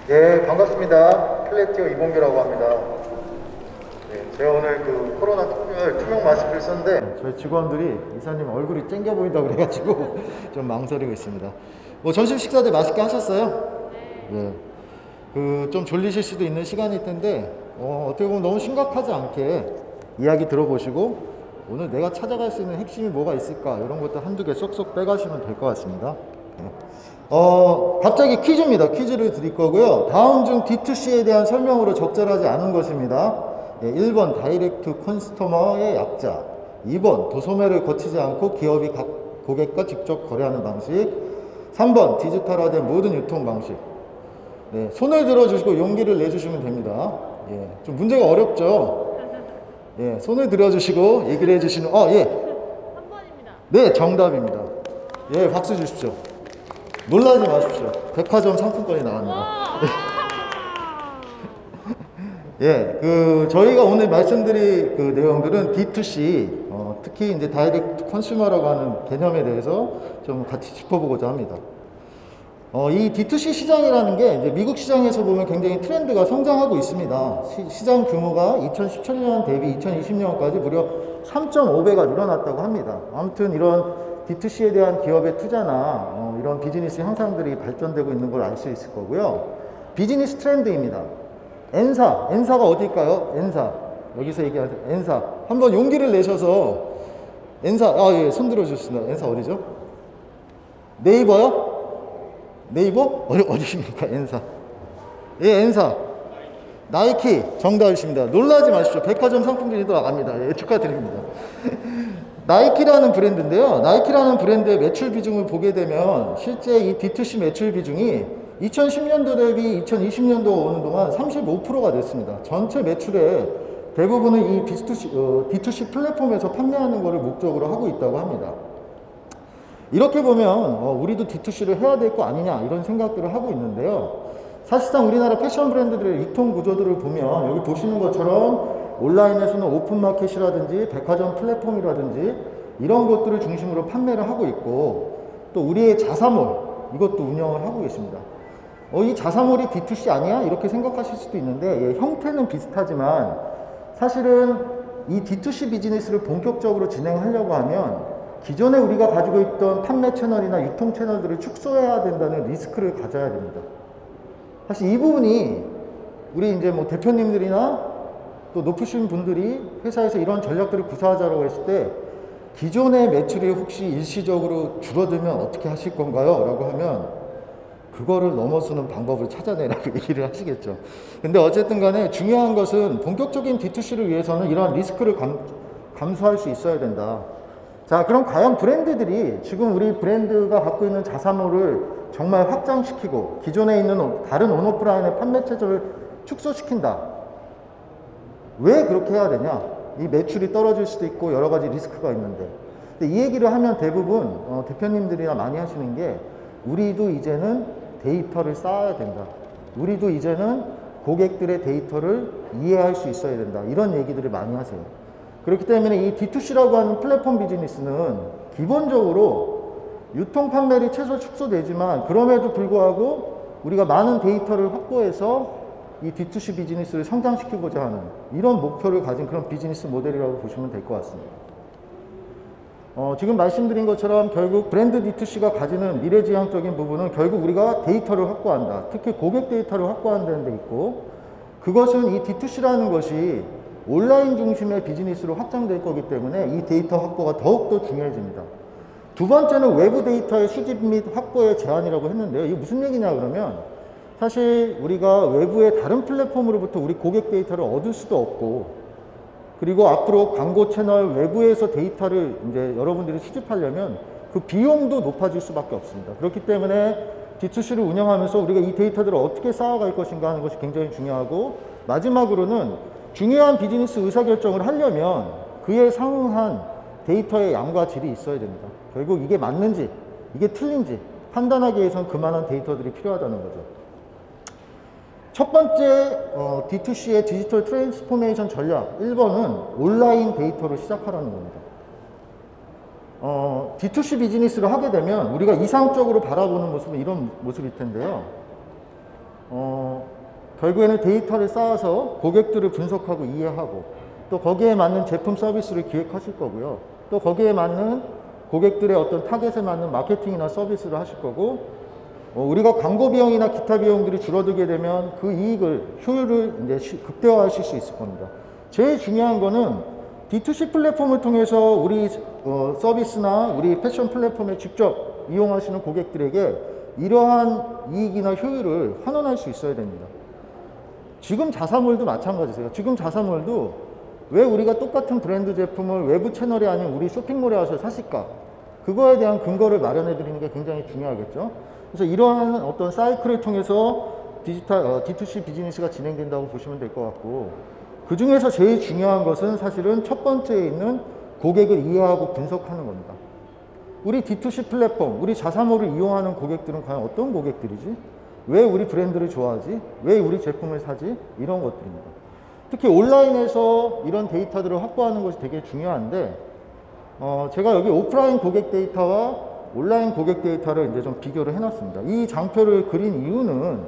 예, 반갑습니다. 플래티오 이봉규라고 합니다. 네, 제가 오늘 그 코로나 투명 마스크를 썼는데 저희 직원들이 이사님 얼굴이 쨍겨 보인다고 그래가지고 좀 망설이고 있습니다. 뭐 점심 식사들 맛있게 하셨어요? 네. 그 좀 졸리실 수도 있는 시간일 텐데 어떻게 보면 너무 심각하지 않게 이야기 들어보시고 오늘 내가 찾아갈 수 있는 핵심이 뭐가 있을까 이런 것들 한두 개 쏙쏙 빼가시면 될 것 같습니다. 네. 갑자기 퀴즈입니다. 퀴즈를 드릴 거고요. 다음 중 D2C에 대한 설명으로 적절하지 않은 것입니다. 1번 다이렉트 컨스터머의 약자, 2번 도소매를 거치지 않고 기업이 각 고객과 직접 거래하는 방식, 3번 디지털화된 모든 유통 방식. 네, 손을 들어주시고 용기를 내주시면 됩니다. 예, 좀 문제가 어렵죠? 예, 손을 들어주시고 얘기를 해주시는, 예. 3번입니다. 네, 정답입니다. 예, 박수 주십시오. 놀라지 마십시오. 백화점 상품권이 나갑니다. 예, 저희가 오늘 말씀드릴 그 내용들은 D2C, 특히 이제 다이렉트 컨슈머라고 하는 개념에 대해서 좀 같이 짚어보고자 합니다. 이 D2C 시장이라는 게 이제 미국 시장에서 보면 굉장히 트렌드가 성장하고 있습니다. 시장 규모가 2017년 대비 2020년까지 무려 3.5배가 늘어났다고 합니다. 아무튼 이런 D2C에 대한 기업의 투자나 이런 비즈니스 형상들이 발전되고 있는 걸 알 수 있을 거고요. 비즈니스 트렌드입니다. N사가 어딜까요? N사. 여기서 얘기하세요. N사. 한번 용기를 내셔서 N사, 예, 손 들어주시나. N사 어디죠? 네이버요? 네이버? 어디십니까? N사. 예, N사. 나이키. 정답이십니다. 놀라지 마십시오. 백화점 상품권이 들어갑니다. 예, 축하드립니다. 나이키라는 브랜드인데요. 나이키라는 브랜드의 매출 비중을 보게 되면 실제 이 D2C 매출 비중이 2010년도 대비 2020년도 오는 동안 35%가 됐습니다. 전체 매출의 대부분은 이 D2C 플랫폼에서 판매하는 것을 목적으로 하고 있다고 합니다. 이렇게 보면 우리도 D2C를 해야 될 거 아니냐 이런 생각들을 하고 있는데요. 사실상 우리나라 패션 브랜드들의 유통 구조들을 보면 여기 보시는 것처럼 온라인에서는 오픈마켓이라든지 백화점 플랫폼이라든지 이런 것들을 중심으로 판매를 하고 있고 또 우리의 자사몰 이것도 운영을 하고 계십니다. 이 자사몰이 D2C 아니야? 이렇게 생각하실 수도 있는데 예, 형태는 비슷하지만 사실은 이 D2C 비즈니스를 본격적으로 진행하려고 하면 기존에 우리가 가지고 있던 판매 채널이나 유통 채널들을 축소해야 된다는 리스크를 가져야 됩니다. 사실 이 부분이 우리 이제 뭐 대표님들이나 또 높으신 분들이 회사에서 이런 전략들을 구사하자고 했을 때 기존의 매출이 혹시 일시적으로 줄어들면 어떻게 하실 건가요? 라고 하면 그거를 넘어서는 방법을 찾아내라고 얘기를 하시겠죠. 근데 어쨌든 간에 중요한 것은 본격적인 D2C를 위해서는 이러한 리스크를 감수할 수 있어야 된다. 자, 그럼 과연 브랜드들이 지금 우리 브랜드가 갖고 있는 자사몰을 정말 확장시키고 기존에 있는 다른 온오프라인의 판매 체제를 축소시킨다. 왜 그렇게 해야 되냐? 이 매출이 떨어질 수도 있고 여러 가지 리스크가 있는데. 근데 이 얘기를 하면 대부분 대표님들이나 많이 하시는 게 우리도 이제는 데이터를 쌓아야 된다. 우리도 이제는 고객들의 데이터를 이해할 수 있어야 된다. 이런 얘기들을 많이 하세요. 그렇기 때문에 이 D2C라고 하는 플랫폼 비즈니스는 기본적으로 유통 판매율이 최소 축소되지만 그럼에도 불구하고 우리가 많은 데이터를 확보해서 이 D2C 비즈니스를 성장시키고자 하는 이런 목표를 가진 그런 비즈니스 모델이라고 보시면 될 것 같습니다. 지금 말씀드린 것처럼 결국 브랜드 D2C가 가지는 미래지향적인 부분은 결국 우리가 데이터를 확보한다. 특히 고객 데이터를 확보한다는 데 있고 그것은 이 D2C라는 것이 온라인 중심의 비즈니스로 확장될 거기 때문에 이 데이터 확보가 더욱더 중요해집니다. 두 번째는 외부 데이터의 수집 및 확보의 제한이라고 했는데요. 이게 무슨 얘기냐 그러면 사실 우리가 외부의 다른 플랫폼으로부터 우리 고객 데이터를 얻을 수도 없고 그리고 앞으로 광고 채널 외부에서 데이터를 이제 여러분들이 수집하려면 그 비용도 높아질 수밖에 없습니다. 그렇기 때문에 D2C를 운영하면서 우리가 이 데이터들을 어떻게 쌓아갈 것인가 하는 것이 굉장히 중요하고 마지막으로는 중요한 비즈니스 의사결정을 하려면 그에 상응한 데이터의 양과 질이 있어야 됩니다. 결국 이게 맞는지 이게 틀린지 판단하기 위해서는 그만한 데이터들이 필요하다는 거죠. 첫 번째 D2C의 디지털 트랜스포메이션 전략 1번은 온라인 데이터로 시작하라는 겁니다. D2C 비즈니스를 하게 되면 우리가 이상적으로 바라보는 모습은 이런 모습일 텐데요. 결국에는 데이터를 쌓아서 고객들을 분석하고 이해하고 또 거기에 맞는 제품 서비스를 기획하실 거고요. 또 거기에 맞는 고객들의 어떤 타겟에 맞는 마케팅이나 서비스를 하실 거고 우리가 광고 비용이나 기타 비용들이 줄어들게 되면 그 이익을, 효율을 이제 극대화하실 수 있을 겁니다. 제일 중요한 거는 D2C 플랫폼을 통해서 우리 서비스나 우리 패션 플랫폼에 직접 이용하시는 고객들에게 이러한 이익이나 효율을 환원할 수 있어야 됩니다. 지금 자사몰도 마찬가지세요. 지금 자사몰도 왜 우리가 똑같은 브랜드 제품을 외부 채널이 아닌 우리 쇼핑몰에 와서 사실까? 그거에 대한 근거를 마련해 드리는 게 굉장히 중요하겠죠. 그래서 이러한 어떤 사이클을 통해서 D2C 비즈니스가 진행된다고 보시면 될 것 같고, 그 중에서 제일 중요한 것은 사실은 첫 번째에 있는 고객을 이해하고 분석하는 겁니다. 우리 D2C 플랫폼, 우리 자사몰을 이용하는 고객들은 과연 어떤 고객들이지? 왜 우리 브랜드를 좋아하지? 왜 우리 제품을 사지? 이런 것들입니다. 특히 온라인에서 이런 데이터들을 확보하는 것이 되게 중요한데, 제가 여기 오프라인 고객 데이터와 온라인 고객 데이터를 이제 좀 비교를 해놨습니다. 이 장표를 그린 이유는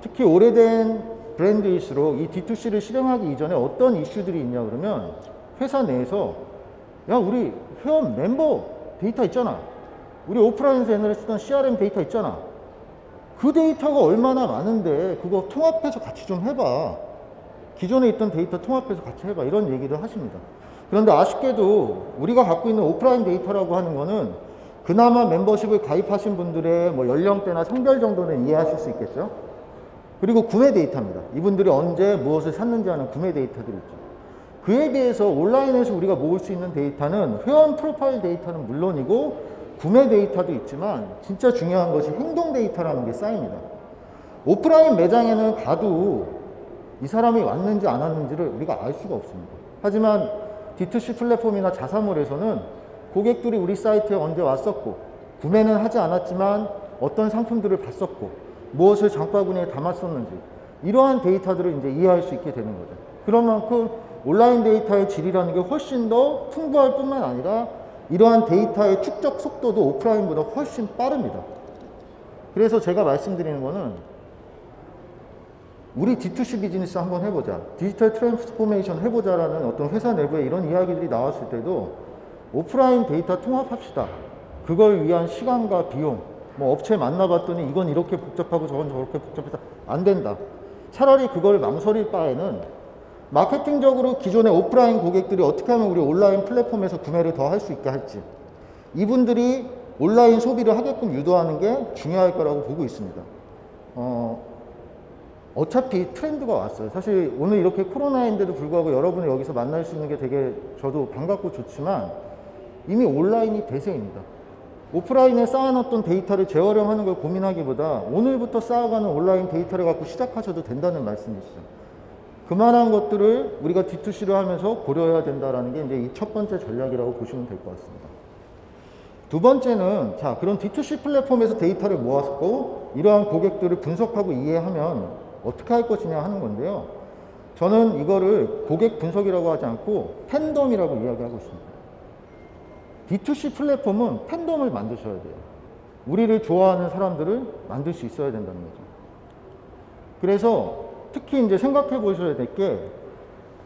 특히 오래된 브랜드일수록 이 D2C를 실행하기 이전에 어떤 이슈들이 있냐 그러면, 회사 내에서 야, 우리 회원 멤버 데이터 있잖아. 우리 오프라인에서 옛날에 쓰던 CRM 데이터 있잖아. 그 데이터가 얼마나 많은데 그거 통합해서 같이 좀 해봐. 기존에 있던 데이터 통합해서 같이 해봐. 이런 얘기를 하십니다. 그런데 아쉽게도 우리가 갖고 있는 오프라인 데이터라고 하는 거는 그나마 멤버십을 가입하신 분들의 뭐 연령대나 성별 정도는 이해하실 수 있겠죠. 그리고 구매 데이터입니다. 이분들이 언제 무엇을 샀는지 하는 구매 데이터들이 있죠. 그에 비해서 온라인에서 우리가 모을 수 있는 데이터는 회원 프로파일 데이터는 물론이고 구매 데이터도 있지만 진짜 중요한 것이 행동 데이터라는 게 쌓입니다. 오프라인 매장에는 가도 이 사람이 왔는지 안 왔는지를 우리가 알 수가 없습니다. 하지만 D2C 플랫폼이나 자사몰에서는 고객들이 우리 사이트에 언제 왔었고, 구매는 하지 않았지만 어떤 상품들을 봤었고, 무엇을 장바구니에 담았었는지, 이러한 데이터들을 이제 이해할 수 있게 되는 거죠. 그런 만큼 온라인 데이터의 질이라는 게 훨씬 더 풍부할 뿐만 아니라 이러한 데이터의 축적 속도도 오프라인보다 훨씬 빠릅니다. 그래서 제가 말씀드리는 거는 우리 D2C 비즈니스 한번 해보자, 디지털 트랜스포메이션 해보자라는 어떤 회사 내부에 이런 이야기들이 나왔을 때도 오프라인 데이터 통합합시다. 그걸 위한 시간과 비용, 뭐 업체 만나봤더니 이건 이렇게 복잡하고 저건 저렇게 복잡해서 안 된다. 차라리 그걸 망설일 바에는 마케팅적으로 기존의 오프라인 고객들이 어떻게 하면 우리 온라인 플랫폼에서 구매를 더 할 수 있게 할지, 이분들이 온라인 소비를 하게끔 유도하는 게 중요할 거라고 보고 있습니다. 어차피 트렌드가 왔어요. 사실 오늘 이렇게 코로나인데도 불구하고 여러분을 여기서 만날 수 있는 게 되게 저도 반갑고 좋지만 이미 온라인이 대세입니다. 오프라인에 쌓아놨던 데이터를 재활용하는 걸 고민하기보다 오늘부터 쌓아가는 온라인 데이터를 갖고 시작하셔도 된다는 말씀이시죠. 그만한 것들을 우리가 D2C를 하면서 고려해야 된다는 게 이제 이 첫 번째 전략이라고 보시면 될 것 같습니다. 두 번째는, 자, 그런 D2C 플랫폼에서 데이터를 모았고 이러한 고객들을 분석하고 이해하면 어떻게 할 것이냐 하는 건데요. 저는 이거를 고객 분석이라고 하지 않고 팬덤이라고 이야기하고 있습니다. D2C 플랫폼은 팬덤을 만드셔야 돼요. 우리를 좋아하는 사람들을 만들 수 있어야 된다는 거죠. 그래서 특히 이제 생각해 보셔야 될 게,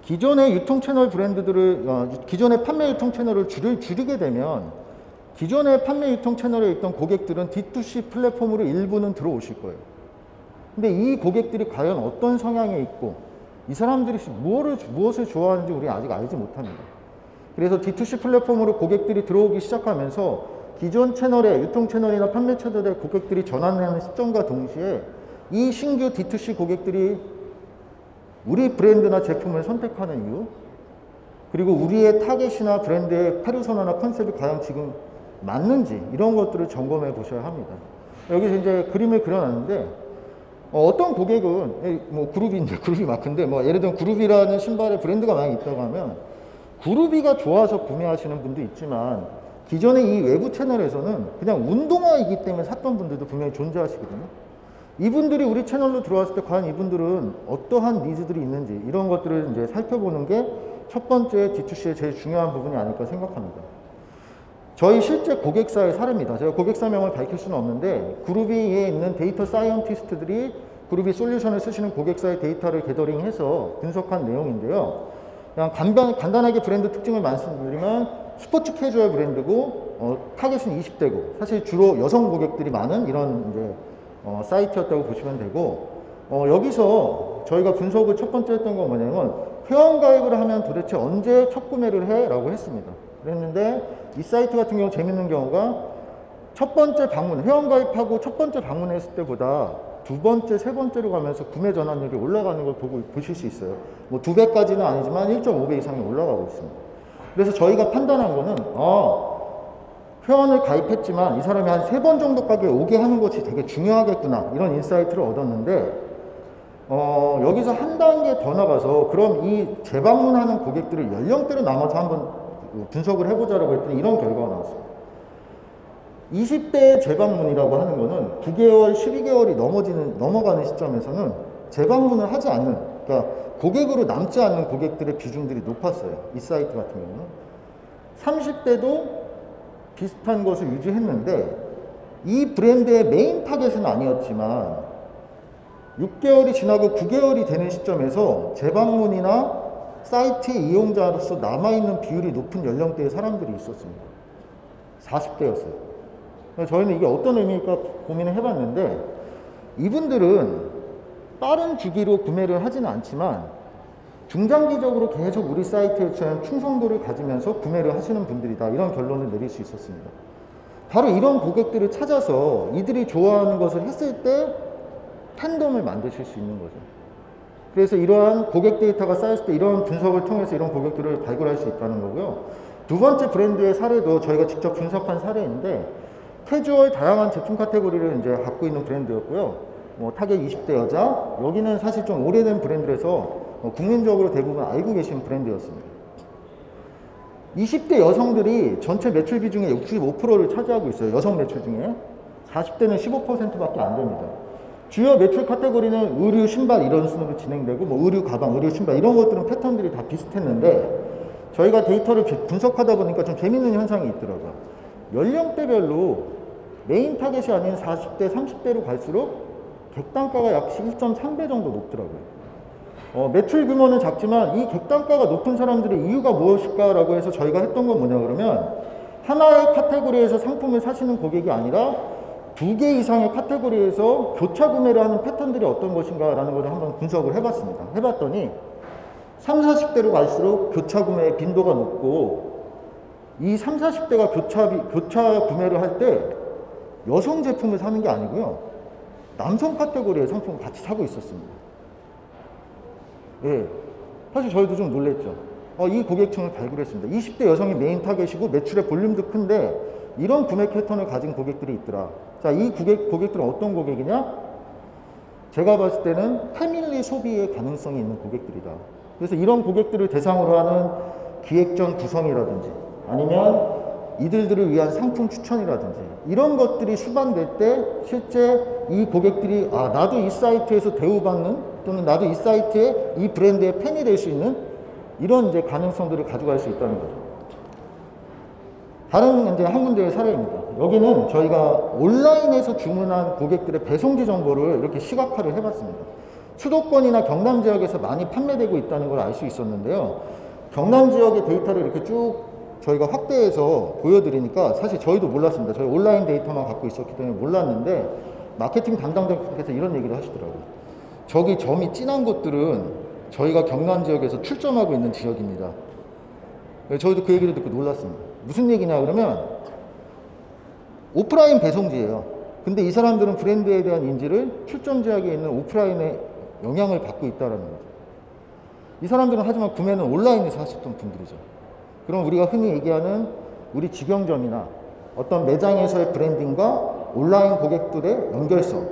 기존의 유통 채널 브랜드들을, 기존의 판매 유통 채널을 줄이게 되면 기존의 판매 유통 채널에 있던 고객들은 D2C 플랫폼으로 일부는 들어오실 거예요. 근데 이 고객들이 과연 어떤 성향에 있고 이 사람들이 무엇을 좋아하는지 우리는 아직 알지 못합니다. 그래서 D2C 플랫폼으로 고객들이 들어오기 시작하면서 기존 채널의 유통 채널이나 판매 채널의 고객들이 전환하는 시점과 동시에 이 신규 D2C 고객들이 우리 브랜드나 제품을 선택하는 이유, 그리고 우리의 타겟이나 브랜드의 페르소나나 컨셉이 과연 지금 맞는지, 이런 것들을 점검해 보셔야 합니다. 여기서 이제 그림을 그려놨는데, 어떤 고객은 뭐 그룹이 마크인데, 뭐 예를 들면 그룹이라는 신발의 브랜드가 많이 있다고 하면 그룹이가 좋아서 구매하시는 분도 있지만 기존의 이 외부 채널에서는 그냥 운동화이기 때문에 샀던 분들도 분명히 존재하시거든요. 이분들이 우리 채널로 들어왔을 때 과연 이분들은 어떠한 니즈들이 있는지, 이런 것들을 이제 살펴보는 게 첫 번째 D2C의 제일 중요한 부분이 아닐까 생각합니다. 저희 실제 고객사의 사례입니다. 제가 고객사명을 밝힐 수는 없는데 그루비에 있는 데이터 사이언티스트들이 그루비 솔루션을 쓰시는 고객사의 데이터를 게더링해서 분석한 내용인데요. 그냥 간단하게 브랜드 특징을 말씀드리면 스포츠 캐주얼 브랜드고 타겟은 20대고 사실 주로 여성 고객들이 많은 이런 이제 사이트였다고 보시면 되고 여기서 저희가 분석을 첫 번째 했던 건 뭐냐면 회원가입을 하면 도대체 언제 첫 구매를 해? 라고 했습니다. 그랬는데 이 사이트 같은 경우 재밌는 경우가 첫 번째 방문, 회원가입하고 첫 번째 방문했을 때보다 두 번째, 세 번째로 가면서 구매 전환율이 올라가는 걸 보실 수 있어요. 뭐 2배까지는 아니지만 1.5배 이상이 올라가고 있습니다. 그래서 저희가 판단한 거는 회원을 가입했지만 이 사람이 한 3번 정도까지 오게 하는 것이 되게 중요하겠구나 이런 인사이트를 얻었는데 여기서 한 단계 더 나가서 그럼 이 재방문하는 고객들을 연령대로 나눠서 한번 분석을 해보자라고 했더니 이런 결과가 나왔습니다. 20대의 재방문이라고 하는 거는 9개월, 12개월이 넘어가는 시점에서는 재방문을 하지 않는, 그러니까 고객으로 남지 않는 고객들의 비중들이 높았어요. 이 사이트 같은 경우는. 30대도 비슷한 것을 유지했는데 이 브랜드의 메인 타겟은 아니었지만 6개월이 지나고 9개월이 되는 시점에서 재방문이나 사이트의 이용자로서 남아있는 비율이 높은 연령대의 사람들이 있었습니다. 40대였어요. 저희는 이게 어떤 의미일까 고민을 해봤는데 이분들은 빠른 주기로 구매를 하지는 않지만 중장기적으로 계속 우리 사이트에 대한 충성도를 가지면서 구매를 하시는 분들이다 이런 결론을 내릴 수 있었습니다. 바로 이런 고객들을 찾아서 이들이 좋아하는 것을 했을 때 팬덤을 만드실 수 있는 거죠. 그래서 이러한 고객 데이터가 쌓였을 때 이런 분석을 통해서 이런 고객들을 발굴할 수 있다는 거고요. 두 번째 브랜드의 사례도 저희가 직접 분석한 사례인데 캐주얼 다양한 제품 카테고리를 이제 갖고 있는 브랜드였고요. 뭐 타겟 20대 여자, 여기는 사실 좀 오래된 브랜드라서 국민적으로 대부분 알고 계신 브랜드였습니다. 20대 여성들이 전체 매출 비중의 65%를 차지하고 있어요. 여성 매출 중에. 40대는 15%밖에 안 됩니다. 주요 매출 카테고리는 의류, 신발 이런 순으로 진행되고 뭐 의류, 가방, 의류, 신발 이런 것들은 패턴들이 다 비슷했는데 저희가 데이터를 분석하다 보니까 좀 재밌는 현상이 있더라고요. 연령대별로 메인 타겟이 아닌 40대, 30대로 갈수록 객단가가 약 1.3배 정도 높더라고요. 매출 규모는 작지만 이 객단가가 높은 사람들의 이유가 무엇일까라고 해서 저희가 했던 건 뭐냐 그러면 하나의 카테고리에서 상품을 사시는 고객이 아니라 2개 이상의 카테고리에서 교차 구매를 하는 패턴들이 어떤 것인가 라는 것을 한번 분석을 해봤습니다. 해봤더니 30, 40대로 갈수록 교차 구매의 빈도가 높고 이 30, 40대가 교차 구매를 할 때 여성 제품을 사는 게 아니고요. 남성 카테고리의 상품을 같이 사고 있었습니다. 예, 사실 저희도 좀 놀랬죠. 이 고객층을 발굴했습니다. 20대 여성이 메인 타겟이고 매출의 볼륨도 큰데 이런 구매 패턴을 가진 고객들이 있더라. 자, 이 고객들은 어떤 고객이냐? 제가 봤을 때는 패밀리 소비의 가능성이 있는 고객들이다. 그래서 이런 고객들을 대상으로 하는 기획전 구성이라든지 아니면 이들을 위한 상품 추천이라든지 이런 것들이 수반될 때 실제 이 고객들이 나도 이 사이트에서 대우받는 또는 나도 이 사이트에 이 브랜드의 팬이 될 수 있는 이런 이제 가능성들을 가져갈 수 있다는 거죠. 다른 이제 한 군데의 사례입니다. 여기는 저희가 온라인에서 주문한 고객들의 배송지 정보를 이렇게 시각화를 해봤습니다. 수도권이나 경남 지역에서 많이 판매되고 있다는 걸 알 수 있었는데요. 경남 지역의 데이터를 이렇게 쭉 저희가 확대해서 보여드리니까 사실 저희도 몰랐습니다. 저희 온라인 데이터만 갖고 있었기 때문에 몰랐는데 마케팅 담당자께서 이런 얘기를 하시더라고요. 저기 점이 진한 곳들은 저희가 경남 지역에서 출점하고 있는 지역입니다. 저희도 그 얘기를 듣고 놀랐습니다. 무슨 얘기냐 그러면 오프라인 배송지예요. 근데 이 사람들은 브랜드에 대한 인지를 출점 지역에 있는 오프라인에 영향을 받고 있다는 거죠. 이 사람들은 하지만 구매는 온라인에서 하셨던 분들이죠. 그럼 우리가 흔히 얘기하는 우리 직영점이나 어떤 매장에서의 브랜딩과 온라인 고객들의 연결성,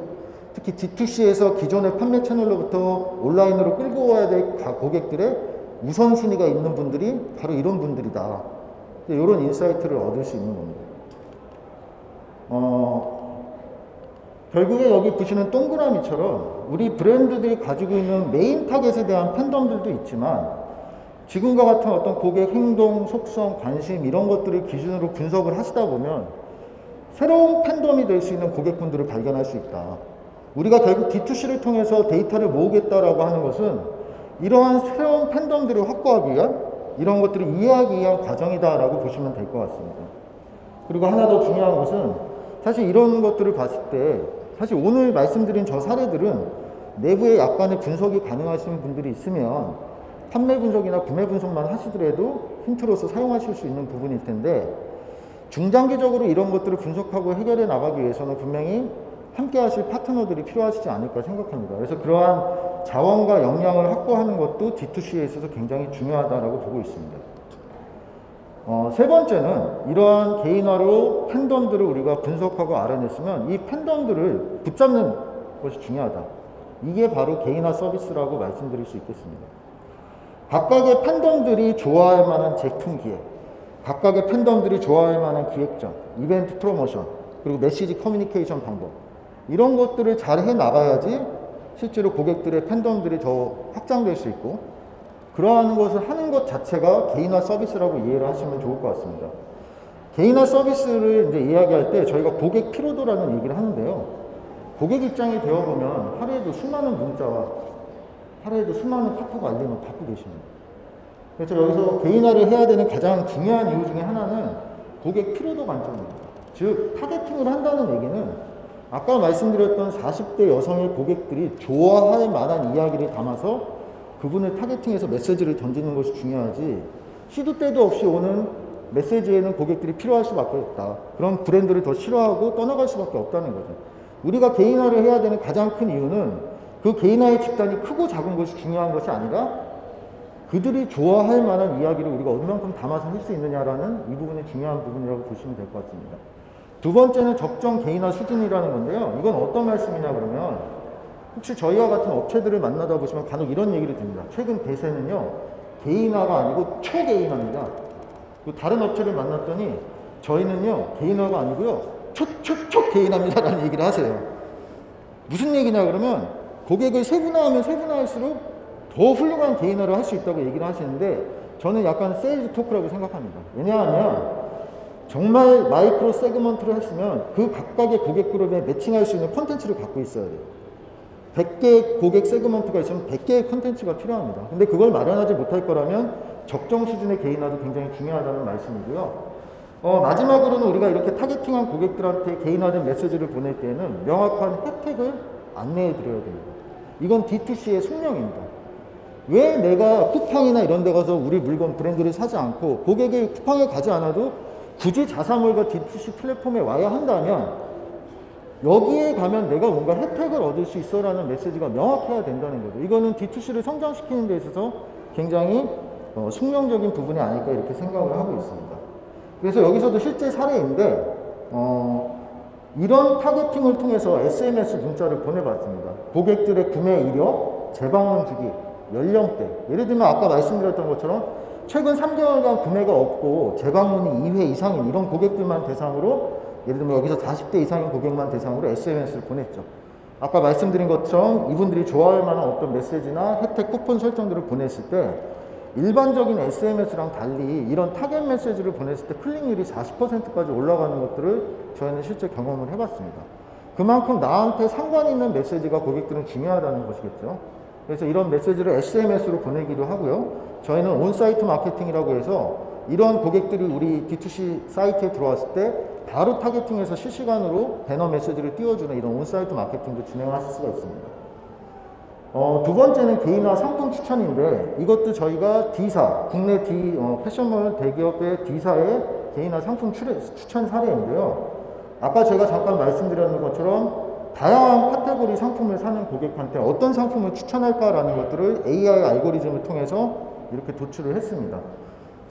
특히 D2C에서 기존의 판매 채널로부터 온라인으로 끌고 와야 될 고객들의 우선순위가 있는 분들이 바로 이런 분들이다. 이런 인사이트를 얻을 수 있는 겁니다. 결국에 여기 보시는 동그라미처럼 우리 브랜드들이 가지고 있는 메인 타겟에 대한 팬덤들도 있지만 지금과 같은 어떤 고객 행동, 속성, 관심 이런 것들을 기준으로 분석을 하시다 보면 새로운 팬덤이 될 수 있는 고객분들을 발견할 수 있다. 우리가 결국 D2C를 통해서 데이터를 모으겠다라고 하는 것은 이러한 새로운 팬덤들을 확보하기 위한 이런 것들을 이해하기 위한 과정이다라고 보시면 될 것 같습니다. 그리고 하나 더 중요한 것은 사실 이런 것들을 봤을 때 사실 오늘 말씀드린 저 사례들은 내부에 약간의 분석이 가능하신 분들이 있으면 판매 분석이나 구매 분석만 하시더라도 힌트로서 사용하실 수 있는 부분일 텐데 중장기적으로 이런 것들을 분석하고 해결해 나가기 위해서는 분명히 함께 하실 파트너들이 필요하시지 않을까 생각합니다. 그래서 그러한 자원과 역량을 확보하는 것도 D2C에 있어서 굉장히 중요하다고 보고 있습니다. 세 번째는 이러한 개인화로 팬덤들을 우리가 분석하고 알아냈으면 이 팬덤들을 붙잡는 것이 중요하다. 이게 바로 개인화 서비스라고 말씀드릴 수 있겠습니다. 각각의 팬덤들이 좋아할 만한 제품 기획, 각각의 팬덤들이 좋아할 만한 기획전, 이벤트 프로모션, 그리고 메시지 커뮤니케이션 방법 이런 것들을 잘 해나가야지 실제로 고객들의 팬덤들이 더 확장될 수 있고 그러한 것을 하는 것 자체가 개인화 서비스라고 이해를 하시면 좋을 것 같습니다. 개인화 서비스를 이제 이야기할 때 저희가 고객 피로도라는 얘기를 하는데요. 고객 입장이 되어보면 하루에도 수많은 문자와 하루에도 수많은 카톡 알림을 받고 계십니다. 그래서 여기서 개인화를 해야 되는 가장 중요한 이유 중에 하나는 고객 피로도 관점입니다. 즉 타겟팅을 한다는 얘기는 아까 말씀드렸던 40대 여성의 고객들이 좋아할 만한 이야기를 담아서 그분을 타겟팅해서 메시지를 던지는 것이 중요하지 시도 때도 없이 오는 메시지에는 고객들이 필요할 수밖에 없다. 그런 브랜드를 더 싫어하고 떠나갈 수밖에 없다는 거죠. 우리가 개인화를 해야 되는 가장 큰 이유는 그 개인화의 집단이 크고 작은 것이 중요한 것이 아니라 그들이 좋아할 만한 이야기를 우리가 얼만큼 담아서 할 수 있느냐라는 이 부분이 중요한 부분이라고 보시면 될 것 같습니다. 두 번째는 적정 개인화 수준이라는 건데요. 이건 어떤 말씀이냐 그러면 혹시 저희와 같은 업체들을 만나다 보시면 간혹 이런 얘기를 드립니다. 최근 대세는요. 개인화가 아니고 초개인화입니다. 다른 업체를 만났더니 저희는요. 개인화가 아니고요. 초개인화입니다 라는 얘기를 하세요. 무슨 얘기냐 그러면 고객을 세분화하면 세분화할수록 더 훌륭한 개인화를 할 수 있다고 얘기를 하시는데 저는 약간 세일즈 토크라고 생각합니다. 왜냐하면 정말 마이크로 세그먼트를 했으면 그 각각의 고객 그룹에 매칭할 수 있는 콘텐츠를 갖고 있어야 돼요. 100개의 고객 세그먼트가 있으면 100개의 콘텐츠가 필요합니다. 근데 그걸 마련하지 못할 거라면 적정 수준의 개인화도 굉장히 중요하다는 말씀이고요. 마지막으로는 우리가 이렇게 타겟팅한 고객들한테 개인화된 메시지를 보낼 때에는 명확한 혜택을 안내해 드려야 됩니다. 이건 D2C의 숙명입니다. 왜 내가 쿠팡이나 이런 데 가서 우리 물건 브랜드를 사지 않고 고객이 쿠팡에 가지 않아도 굳이 자사몰과 D2C 플랫폼에 와야 한다면 여기에 가면 내가 뭔가 혜택을 얻을 수 있어 라는 메시지가 명확해야 된다는 거죠. 이거는 D2C를 성장시키는 데 있어서 굉장히 숙명적인 부분이 아닐까 이렇게 생각을 하고 있습니다. 그래서 여기서도 실제 사례인데 이런 타겟팅을 통해서 SMS 문자를 보내봤습니다. 고객들의 구매 이력, 재방문 주기, 연령대 예를 들면 아까 말씀드렸던 것처럼 최근 3개월간 구매가 없고 재방문이 2회 이상인 이런 고객들만 대상으로 예를 들면 여기서 40대 이상인 고객만 대상으로 SMS를 보냈죠. 아까 말씀드린 것처럼 이분들이 좋아할 만한 어떤 메시지나 혜택 쿠폰 설정들을 보냈을 때 일반적인 SMS랑 달리 이런 타겟 메시지를 보냈을 때 클릭률이 40%까지 올라가는 것들을 저희는 실제 경험을 해봤습니다. 그만큼 나한테 상관 있는 메시지가 고객들은 중요하다는 것이겠죠. 그래서 이런 메시지를 SMS로 보내기도 하고요. 저희는 온사이트 마케팅이라고 해서 이런 고객들이 우리 D2C 사이트에 들어왔을 때 바로 타겟팅해서 실시간으로 배너 메시지를 띄워주는 이런 온사이트 마케팅도 진행하실 수가 있습니다. 두 번째는 개인화 상품 추천인데 이것도 저희가 D사, 국내 패션몰 대기업의 D사의 개인화 상품 추천 사례인데요. 아까 제가 잠깐 말씀드렸는 것처럼 다양한 카테고리 상품을 사는 고객한테 어떤 상품을 추천할까라는 것들을 AI 알고리즘을 통해서 이렇게 도출을 했습니다.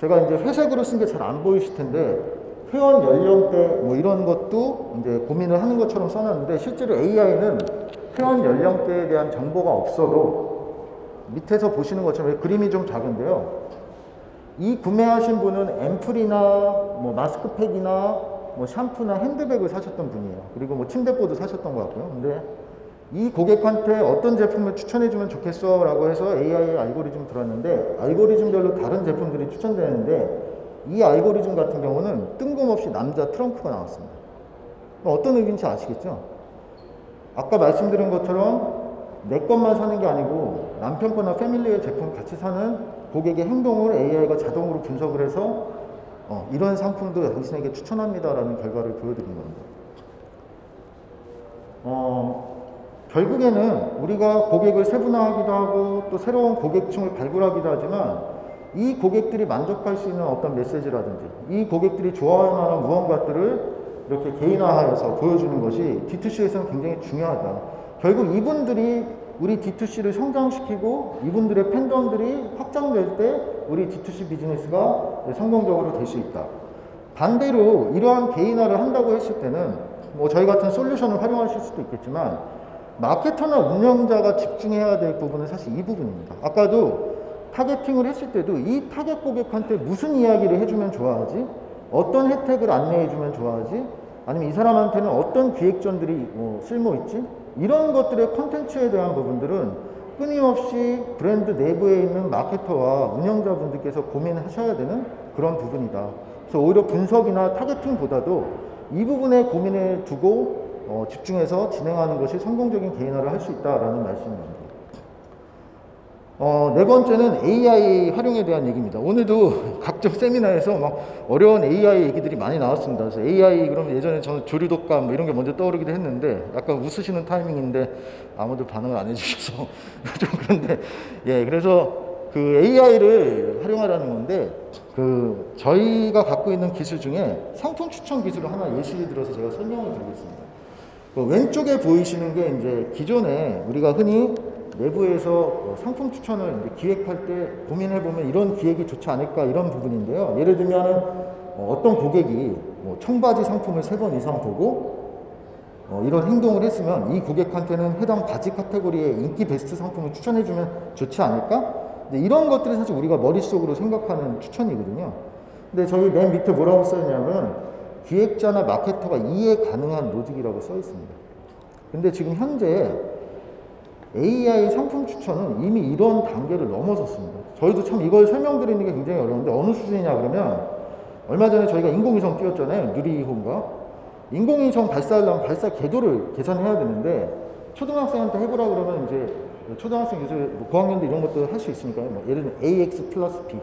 제가 이제 회색으로 쓴 게 잘 안 보이실 텐데 회원 연령대 뭐 이런 것도 이제 고민을 하는 것처럼 써놨는데 실제로 AI는 회원 연령대에 대한 정보가 없어도 밑에서 보시는 것처럼 그림이 좀 작은데요. 이 구매하신 분은 앰플이나 뭐 마스크팩이나 뭐 샴푸나 핸드백을 사셨던 분이에요. 그리고 뭐 침대보드 사셨던 것 같고요. 근데 이 고객한테 어떤 제품을 추천해주면 좋겠어 라고 해서 AI 알고리즘 들었는데, 알고리즘별로 다른 제품들이 추천되는데 이 알고리즘 같은 경우는 뜬금없이 남자 트렁크가 나왔습니다. 어떤 의미인지 아시겠죠? 아까 말씀드린 것처럼 내 것만 사는 게 아니고 남편 거나 패밀리의 제품 같이 사는 고객의 행동을 AI가 자동으로 분석을 해서 이런 상품도 당신에게 추천합니다라는 결과를 보여드린 겁니다. 결국에는 우리가 고객을 세분화하기도 하고 또 새로운 고객층을 발굴하기도 하지만, 이 고객들이 만족할 수 있는 어떤 메시지라든지 이 고객들이 좋아할 만한 무언가들을 이렇게 개인화하여서 보여주는 것이 D2C에서는 굉장히 중요하다. 결국 이분들이 우리 D2C를 성장시키고 이분들의 팬덤들이 확장될 때 우리 D2C 비즈니스가 성공적으로 될 수 있다. 반대로 이러한 개인화를 한다고 했을 때는 뭐 저희 같은 솔루션을 활용하실 수도 있겠지만, 마케터나 운영자가 집중해야 될 부분은 사실 이 부분입니다. 아까도 타겟팅을 했을 때도 이 타겟 고객한테 무슨 이야기를 해주면 좋아하지? 어떤 혜택을 안내해주면 좋아하지? 아니면 이 사람한테는 어떤 기획전들이 쓸모있지? 이런 것들의 콘텐츠에 대한 부분들은 끊임없이 브랜드 내부에 있는 마케터와 운영자분들께서 고민하셔야 되는 그런 부분이다. 그래서 오히려 분석이나 타겟팅보다도 이 부분에 고민을 두고 집중해서 진행하는 것이 성공적인 개인화를 할 수 있다라는 말씀입니다. 네 번째는 AI 활용에 대한 얘기입니다. 오늘도 각종 세미나에서 막 어려운 AI 얘기들이 많이 나왔습니다. 그래서 AI 그러면 예전에 저는 조류독감 뭐 이런 게 먼저 떠오르기도 했는데, 약간 웃으시는 타이밍인데 아무도 반응을 안 해주셔서 좀 그런데, 예, 그래서 그 AI를 활용하라는 건데, 그 저희가 갖고 있는 기술 중에 상품 추천 기술을 하나 예시를 들어서 제가 설명을 드리겠습니다. 그 왼쪽에 보이시는 게 이제 기존에 우리가 흔히 내부에서 상품 추천을 이제 기획할 때 고민해보면 이런 기획이 좋지 않을까, 이런 부분인데요. 예를 들면 어떤 고객이 뭐 청바지 상품을 3번 이상 보고 이런 행동을 했으면 이 고객한테는 해당 바지 카테고리의 인기 베스트 상품을 추천해주면 좋지 않을까? 이런 것들이 사실 우리가 머릿속으로 생각하는 추천이거든요. 근데 저희 맨 밑에 뭐라고 써있냐면 기획자나 마케터가 이해 가능한 로직이라고 써 있습니다. 근데 지금 현재 AI 상품 추천은 이미 이런 단계를 넘어섰습니다. 저희도 참 이걸 설명드리는 게 굉장히 어려운데, 어느 수준이냐 그러면 얼마 전에 저희가 인공위성 띄웠잖아요. 누리호인가? 인공위성 발사하려면 발사 궤도를 계산해야 되는데, 초등학생한테 해보라 그러면 이제 초등학생 요새 뭐 고학년도 이런 것도 할 수 있으니까요. 뭐 예를 들면 AX 플러스 B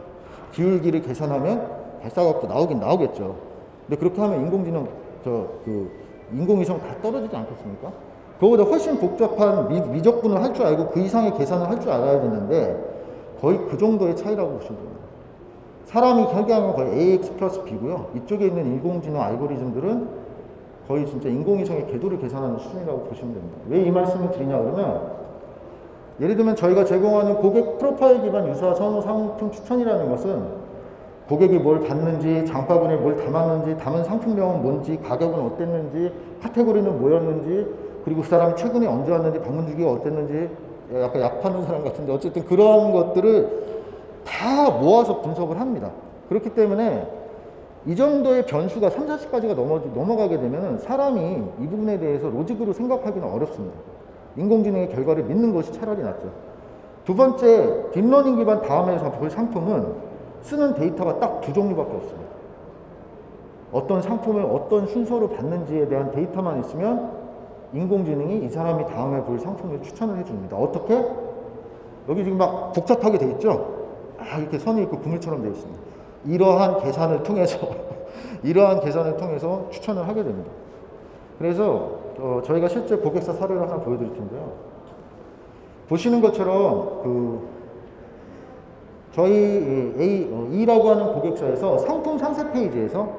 기울기를 계산하면 발사각도 나오긴 나오겠죠. 근데 그렇게 하면 인공지능 인공위성 다 떨어지지 않겠습니까? 그거보다 훨씬 복잡한 미적분을 할 줄 알고 그 이상의 계산을 할 줄 알아야 되는데, 거의 그 정도의 차이라고 보시면 됩니다. 사람이 설계하면 거의 AX 플러스 B고요. 이쪽에 있는 인공지능 알고리즘들은 거의 진짜 인공위성의 궤도를 계산하는 수준이라고 보시면 됩니다. 왜 이 말씀을 드리냐 그러면, 예를 들면 저희가 제공하는 고객 프로파일 기반 유사 선호 상품 추천이라는 것은 고객이 뭘 받는지, 장바구니에 뭘 담았는지, 담은 상품명은 뭔지, 가격은 어땠는지, 카테고리는 뭐였는지, 그리고 그 사람이 최근에 언제 왔는지, 방문 주기가 어땠는지, 약간 약 파는 사람 같은데 어쨌든 그런 것들을 다 모아서 분석을 합니다. 그렇기 때문에 이 정도의 변수가 3, 40가지가 넘어가게 되면 사람이 이 부분에 대해서 로직으로 생각하기는 어렵습니다. 인공지능의 결과를 믿는 것이 차라리 낫죠. 두 번째, 딥러닝 기반 다음에서 볼 상품은 쓰는 데이터가 딱 2종류밖에 없습니다. 어떤 상품을 어떤 순서로 받는지에 대한 데이터만 있으면 인공지능이 이 사람이 다음에 볼 상품을 추천을 해줍니다. 어떻게? 여기 지금 막 복잡하게 돼 있죠? 이렇게 선이 있고 그물처럼 되어 있습니다. 이러한 계산을 통해서 추천을 하게 됩니다. 그래서 저희가 실제 고객사 사례를 하나 보여드릴 텐데요. 보시는 것처럼 저희 E라고 하는 고객사에서 상품 상세 페이지에서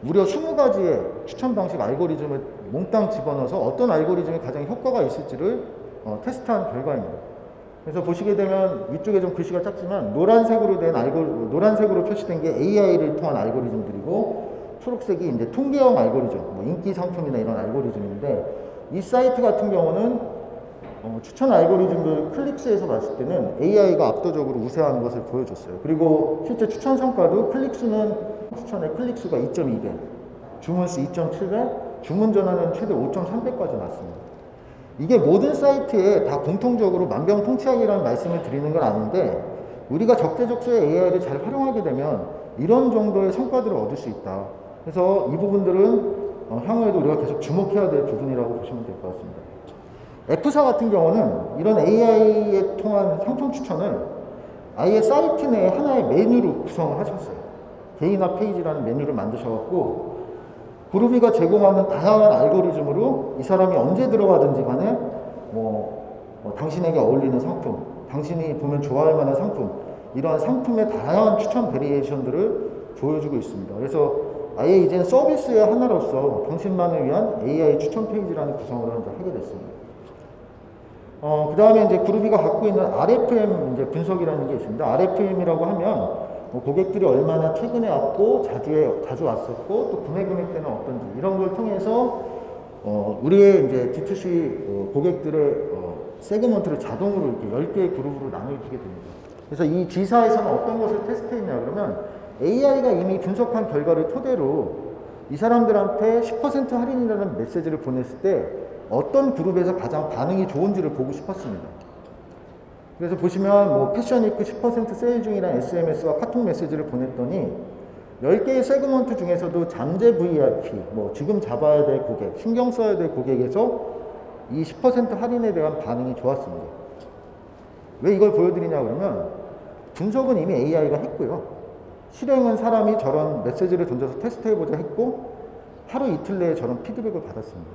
무려 20가지의 추천 방식 알고리즘을 몽땅 집어넣어서 어떤 알고리즘이 가장 효과가 있을지를 테스트한 결과입니다. 그래서 보시게 되면 위쪽에 좀 글씨가 작지만 노란색으로 표시된 게 AI를 통한 알고리즘들이고, 초록색이 이제 통계형 알고리즘, 뭐 인기 상품이나 이런 알고리즘인데, 이 사이트 같은 경우는 추천 알고리즘을 클릭수에서 봤을 때는 AI가 압도적으로 우세한 것을 보여줬어요. 그리고 실제 추천 성과도 추천의 클릭수가 2.2배, 주문수 2.7배, 주문 전화는 최대 5.3배까지 났습니다. 이게 모든 사이트에 다 공통적으로 만병통치약이라는 말씀을 드리는 건 아닌데, 우리가 적재적소에 AI를 잘 활용하게 되면 이런 정도의 성과들을 얻을 수 있다. 그래서 이 부분들은 향후에도 우리가 계속 주목해야 될 부분이라고 보시면 될 것 같습니다. F사 같은 경우는 이런 AI에 통한 상품 추천을 아예 사이트 내에 하나의 메뉴로 구성을 하셨어요. 개인화 페이지라는 메뉴를 만드셔갖고 그루비가 제공하는 다양한 알고리즘으로 이 사람이 언제 들어가든지 간에 당신에게 어울리는 상품, 당신이 보면 좋아할 만한 상품, 이러한 상품의 다양한 추천 베리에이션들을 보여주고 있습니다. 그래서 아예 이제 서비스의 하나로서 당신만을 위한 AI 추천 페이지라는 구성을 하게 됐습니다. 그 다음에 이제 그루비가 갖고 있는 RFM 이제 분석이라는 게 있습니다. RFM이라고 하면 고객들이 얼마나 최근에 왔고 자주 왔었고 또 구매 금액대는 어떤지 이런 걸 통해서 우리의 이제 D2C 고객들의 세그먼트를 자동으로 이렇게 10개의 그룹으로 나눠주게 됩니다. 그래서 이 G사에서는 어떤 것을 테스트했냐 그러면 AI가 이미 분석한 결과를 토대로 이 사람들한테 10% 할인이라는 메시지를 보냈을 때 어떤 그룹에서 가장 반응이 좋은지를 보고 싶었습니다. 그래서 보시면 패션위크 10% 세일 중이라는 SMS와 카톡 메시지를 보냈더니 10개의 세그먼트 중에서도 잠재 VIP, 지금 잡아야 될 고객, 신경 써야 될 고객에서 이 10% 할인에 대한 반응이 좋았습니다. 왜 이걸 보여드리냐 그러면 분석은 이미 AI가 했고요. 실행은 사람이 저런 메시지를 던져서 테스트해보자 했고 하루 이틀 내에 저런 피드백을 받았습니다.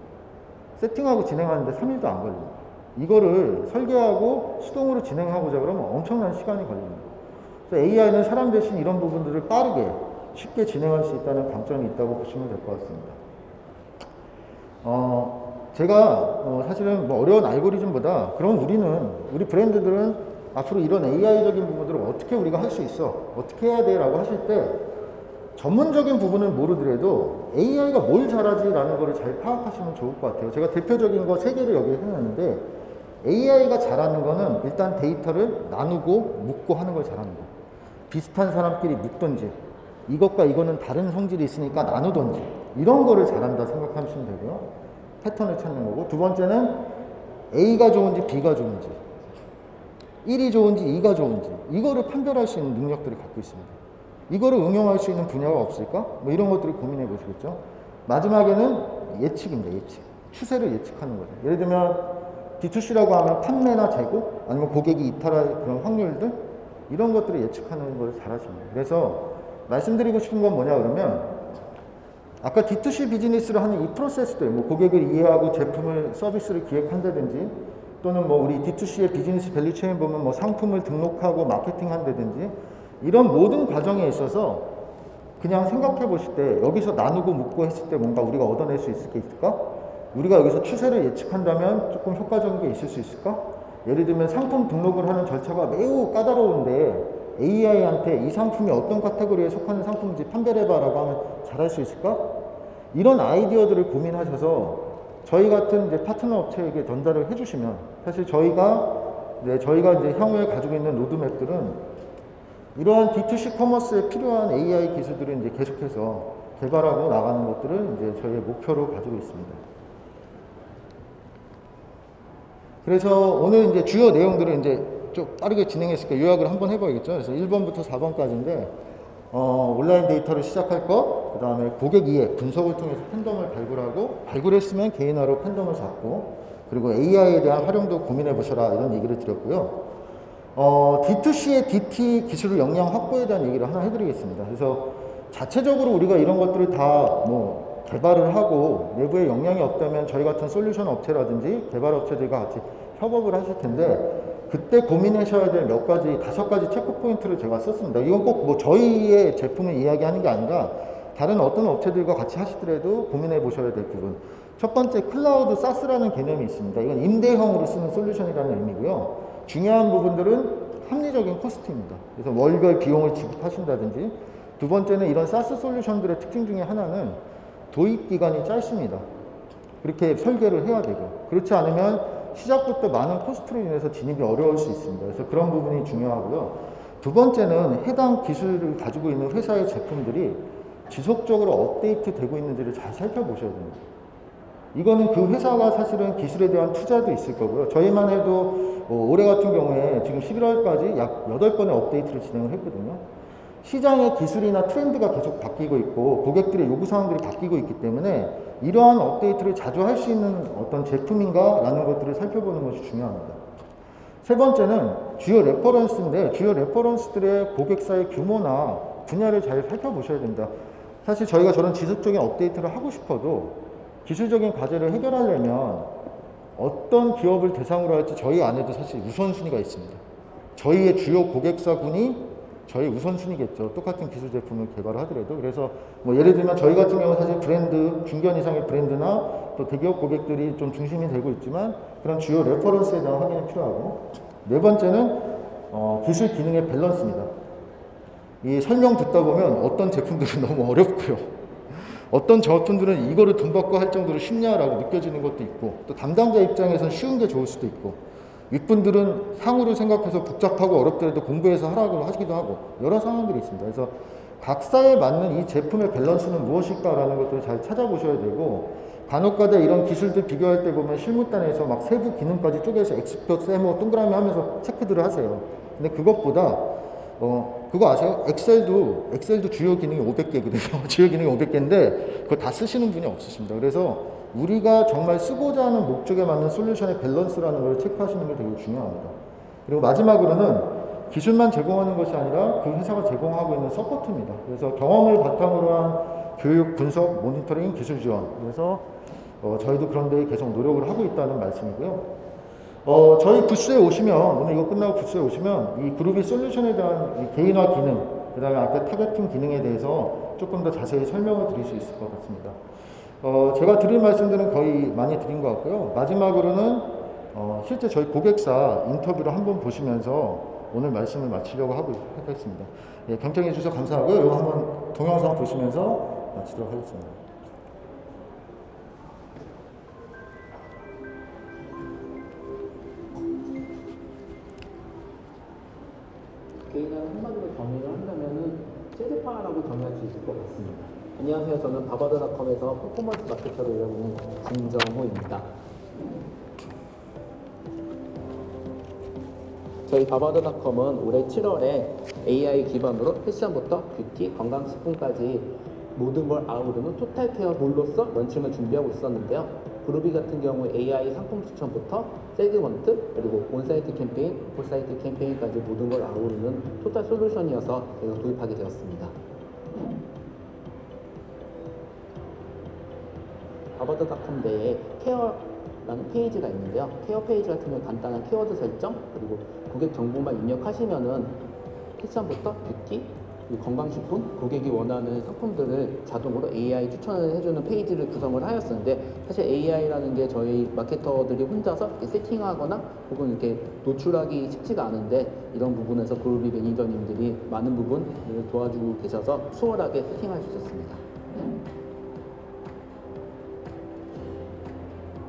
세팅하고 진행하는데 3일도 안 걸립니다. 이거를 설계하고 수동으로 진행하고자 그러면 엄청난 시간이 걸립니다. 그래서 AI는 사람 대신 이런 부분들을 빠르게 쉽게 진행할 수 있다는 강점이 있다고 보시면 될 것 같습니다. 제가 사실은 어려운 알고리즘보다 그럼 우리 브랜드들은 앞으로 이런 AI적인 부분들을 어떻게 우리가 할 수 있어? 어떻게 해야 돼? 라고 하실 때 전문적인 부분은 모르더라도 AI가 뭘 잘하지라는 거를 잘 파악하시면 좋을 것 같아요. 제가 대표적인 거 3개를 여기에 해놨는데 AI가 잘하는 거는 일단 데이터를 나누고 묶고 하는 걸 잘하는 거. 비슷한 사람끼리 묶던지 이것과 이거는 다른 성질이 있으니까 나누던지 이런 거를 잘한다 생각하시면 되고요. 패턴을 찾는 거고, 두 번째는 A가 좋은지 B가 좋은지 1이 좋은지 2가 좋은지 이거를 판별할 수 있는 능력들을 갖고 있습니다. 이거를 응용할 수 있는 분야가 없을까? 이런 것들을 고민해 보시겠죠. 마지막에는 예측입니다. 예측. 추세를 예측하는 거죠. 예를 들면 D2C라고 하면 판매나 재고 아니면 고객이 이탈할 그런 확률들 이런 것들을 예측하는 걸 잘하십니다. 그래서 말씀드리고 싶은 건 뭐냐 그러면 아까 D2C 비즈니스를 하는 이 프로세스들 고객을 이해하고 제품을 서비스를 기획한다든지 또는 우리 D2C의 비즈니스 밸류체인 보면 상품을 등록하고 마케팅한다든지 이런 모든 과정에 있어서 그냥 생각해 보실 때 여기서 나누고 묶고 했을 때 뭔가 우리가 얻어낼 수 있을 게 있을까? 우리가 여기서 추세를 예측한다면 조금 효과적인 게 있을 수 있을까? 예를 들면 상품 등록을 하는 절차가 매우 까다로운데 AI한테 이 상품이 어떤 카테고리에 속하는 상품인지 판별해봐 라고 하면 잘할 수 있을까? 이런 아이디어들을 고민하셔서 저희 같은 이제 파트너 업체에게 전달을 해주시면 사실 저희가 이제 향후에 가지고 있는 로드맵들은 이러한 D2C 커머스에 필요한 AI 기술들을 이제 계속해서 개발하고 나가는 것들을 이제 저희의 목표로 가지고 있습니다. 그래서 오늘 이제 주요 내용들을 이제 좀 빠르게 진행했으니까 요약을 한번 해봐야겠죠. 그래서 1번부터 4번까지인데, 온라인 데이터를 시작할 것, 그 다음에 고객 이해, 분석을 통해서 팬덤을 발굴하고, 발굴했으면 개인화로 팬덤을 잡고, 그리고 AI에 대한 활용도 고민해 보셔라 이런 얘기를 드렸고요. D2C의 DT 기술 역량 확보에 대한 얘기를 하나 해드리겠습니다. 그래서 자체적으로 우리가 이런 것들을 다 개발을 하고 내부에 역량이 없다면 저희 같은 솔루션 업체라든지 개발 업체들과 같이 협업을 하실 텐데 그때 고민하셔야 될 몇 가지, 5가지 체크 포인트를 제가 썼습니다. 이건 꼭 저희의 제품을 이야기하는 게 아니라 다른 어떤 업체들과 같이 하시더라도 고민해 보셔야 될 부분. 첫 번째, 클라우드 사스라는 개념이 있습니다. 이건 임대형으로 쓰는 솔루션이라는 의미고요. 중요한 부분들은 합리적인 코스트입니다. 그래서 월별 비용을 지급하신다든지. 두 번째는 이런 사스 솔루션들의 특징 중에 하나는 도입 기간이 짧습니다. 그렇게 설계를 해야 되고, 그렇지 않으면 시작부터 많은 코스트로 인해서 진입이 어려울 수 있습니다. 그래서 그런 부분이 중요하고요. 두 번째는 해당 기술을 가지고 있는 회사의 제품들이 지속적으로 업데이트 되고 있는지를 잘 살펴보셔야 됩니다. 이거는 그 회사가 사실은 기술에 대한 투자도 있을 거고요. 저희만 해도 올해 같은 경우에 지금 11월까지 약 8번의 업데이트를 진행을 했거든요. 시장의 기술이나 트렌드가 계속 바뀌고 있고 고객들의 요구사항들이 바뀌고 있기 때문에 이러한 업데이트를 자주 할 수 있는 어떤 제품인가 라는 것들을 살펴보는 것이 중요합니다. 세 번째는 주요 레퍼런스인데 주요 레퍼런스들의 고객사의 규모나 분야를 잘 살펴보셔야 됩니다. 사실 저희가 저런 지속적인 업데이트를 하고 싶어도 기술적인 과제를 해결하려면 어떤 기업을 대상으로 할지 저희 안에도 사실 우선순위가 있습니다. 저희의 주요 고객사군이 저희 우선순위겠죠. 똑같은 기술 제품을 개발하더라도. 그래서 뭐 예를 들면 저희 같은 경우는 사실 브랜드, 중견 이상의 브랜드나 또 대기업 고객들이 좀 중심이 되고 있지만 그런 주요 레퍼런스에 대한 확인이 필요하고, 네 번째는 기술 기능의 밸런스입니다. 이 설명 듣다 보면 어떤 제품들은 너무 어렵고요. 어떤 제품들은 이거를 돈 받고 할 정도로 쉽냐라고 느껴지는 것도 있고, 또 담당자 입장에서는 쉬운 게 좋을 수도 있고, 윗분들은 향후를 생각해서 복잡하고 어렵더라도 공부해서 하라고 하시기도 하고 여러 상황들이 있습니다. 그래서 각사에 맞는 이 제품의 밸런스는 무엇일까라는 것들을 잘 찾아보셔야 되고, 간혹가다 이런 기술들 비교할 때 보면 실무단에서 막 세부 기능까지 쪼개서 엑스표, 세모, 동그라미 하면서 체크들을 하세요. 근데 그것보다 그거 아세요? 엑셀도 주요 기능이 500개거든요. 주요 기능이 500개인데 그거 다 쓰시는 분이 없으십니다. 그래서 우리가 정말 쓰고자 하는 목적에 맞는 솔루션의 밸런스라는 걸 체크하시는 게 되게 중요합니다. 그리고 마지막으로는 기술만 제공하는 것이 아니라 그 회사가 제공하고 있는 서포트입니다. 그래서 경험을 바탕으로 한 교육, 분석, 모니터링, 기술 지원. 그래서 저희도 그런 데 계속 노력을 하고 있다는 말씀이고요. 저희 부스에 오시면, 오늘 이거 끝나고 부스에 오시면 이 그루비 솔루션에 대한 이 개인화 기능, 그 다음에 아까 타겟팅 기능에 대해서 조금 더 자세히 설명을 드릴 수 있을 것 같습니다. 제가 드릴 말씀들은 거의 많이 드린 것 같고요. 마지막으로는 실제 저희 고객사 인터뷰를 한번 보시면서 오늘 말씀을 마치려고 하겠습니다. 예, 경청해 주셔서 감사하고요. 이거 한번 동영상 보시면서 마치도록 하겠습니다. 개인을 한마디로 정의를 한다면은 세대파라고 정의할 수 있을 것 같습니다. 안녕하세요. 저는 바바드닷컴에서 퍼포먼스 마케터로 일하고 있는 김정호입니다. 저희 바바드닷컴은 올해 7월에 AI 기반으로 패션부터 뷰티, 건강식품까지 모든 걸 아우르는 토탈 케어 몰로서 런칭을 준비하고 있었는데요. 그루비 같은 경우 AI 상품 추천부터 세그먼트, 그리고 온사이트 캠페인, 오프사이트 캠페인까지 모든 걸 아우르는 토탈 솔루션이어서 저희가 도입하게 되었습니다. 바바드닷컴 내에 케어라는 페이지가 있는데요. 케어 페이지 같은 경우 간단한 키워드 설정, 그리고 고객 정보만 입력하시면은 패션부터 뷰티, 건강식품, 고객이 원하는 상품들을 자동으로 AI 추천을 해주는 페이지를 구성을 하였었는데, 사실 AI라는 게 저희 마케터들이 혼자서 이렇게 세팅하거나 혹은 이렇게 노출하기 쉽지가 않은데, 이런 부분에서 그루비 매니저님들이 많은 부분을 도와주고 계셔서 수월하게 세팅할 수 있었습니다.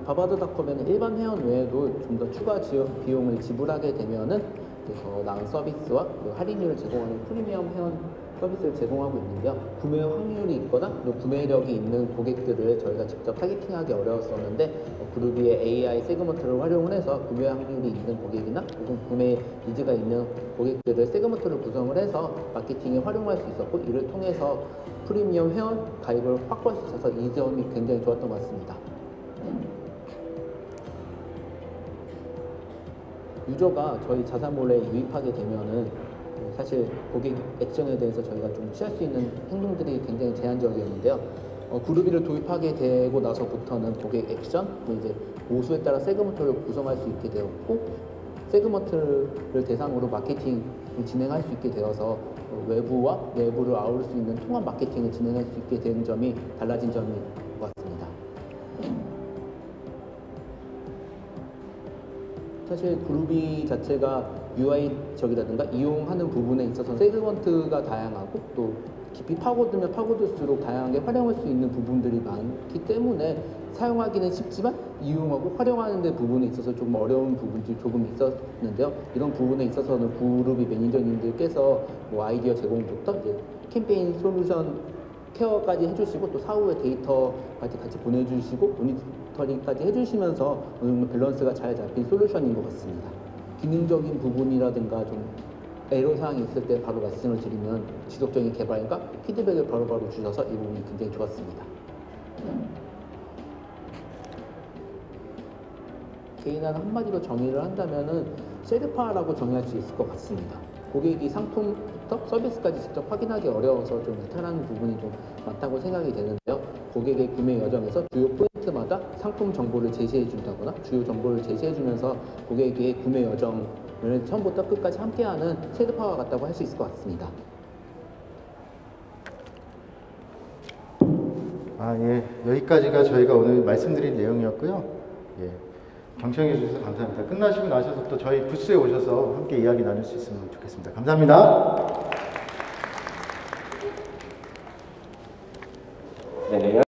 바바드닷컴에는 일반 회원 외에도 좀 더 추가 비용을 지불하게 되면은 더 나은 서비스와 할인율을 제공하는 프리미엄 회원 서비스를 제공하고 있는데요. 구매 확률이 있거나 구매력이 있는 고객들을 저희가 직접 타겟팅하기 어려웠었는데, 그루비의 AI 세그먼트를 활용을 해서 구매 확률이 있는 고객이나 혹은 구매 니즈가 있는 고객들을 세그먼트를 구성을 해서 마케팅에 활용할 수 있었고, 이를 통해서 프리미엄 회원 가입을 확보할 수 있어서 이 점이 굉장히 좋았던 것 같습니다. 유저가 저희 자사몰에 유입하게 되면은 사실 고객 액션에 대해서 저희가 좀 취할 수 있는 행동들이 굉장히 제한적이었는데요. 그루비를 도입하게 되고 나서부터는 고객 액션, 이제 모수에 따라 세그먼트를 구성할 수 있게 되었고, 세그먼트를 대상으로 마케팅을 진행할 수 있게 되어서 외부와 내부를 아우를 수 있는 통합 마케팅을 진행할 수 있게 된 점이 달라진 점인 것 같습니다. 사실 그루비 자체가 UI적이라든가 이용하는 부분에 있어서 세그먼트가 다양하고, 또 깊이 파고들면 파고들수록 다양하게 활용할 수 있는 부분들이 많기 때문에 사용하기는 쉽지만 이용하고 활용하는 데 부분에 있어서 좀 어려운 부분들이 조금 있었는데요. 이런 부분에 있어서는 그루비 매니저님들께서 아이디어 제공부터 이제 캠페인 솔루션 케어까지 해주시고, 또 사후에 데이터까지 같이 보내주시고 모니터링까지 해주시면서 어느 정도 밸런스가 잘 잡힌 솔루션인 것 같습니다. 기능적인 부분이라든가 좀 애로사항이 있을 때 바로 말씀을 드리면 지속적인 개발과 피드백을 바로바로 주셔서 이 부분이 굉장히 좋았습니다. 개인한 한마디로 정의를 한다면은 셀파라고 정의할 수 있을 것 같습니다. 고객이 상품부터 서비스까지 직접 확인하기 어려워서 좀 이탈하는 부분이 좀 많다고 생각이 되는데요. 고객의 구매 여정에서 주요 포인트마다 상품 정보를 제시해 준다거나 주요 정보를 제시해 주면서 고객의 구매 여정을 처음부터 끝까지 함께하는 셀파와 같다고 할 수 있을 것 같습니다. 예. 여기까지가 저희가 오늘 말씀드린 내용이었고요. 예. 경청해 주셔서 감사합니다. 끝나시고 나셔서 또 저희 부스에 오셔서 함께 이야기 나눌 수 있으면 좋겠습니다. 감사합니다. 네,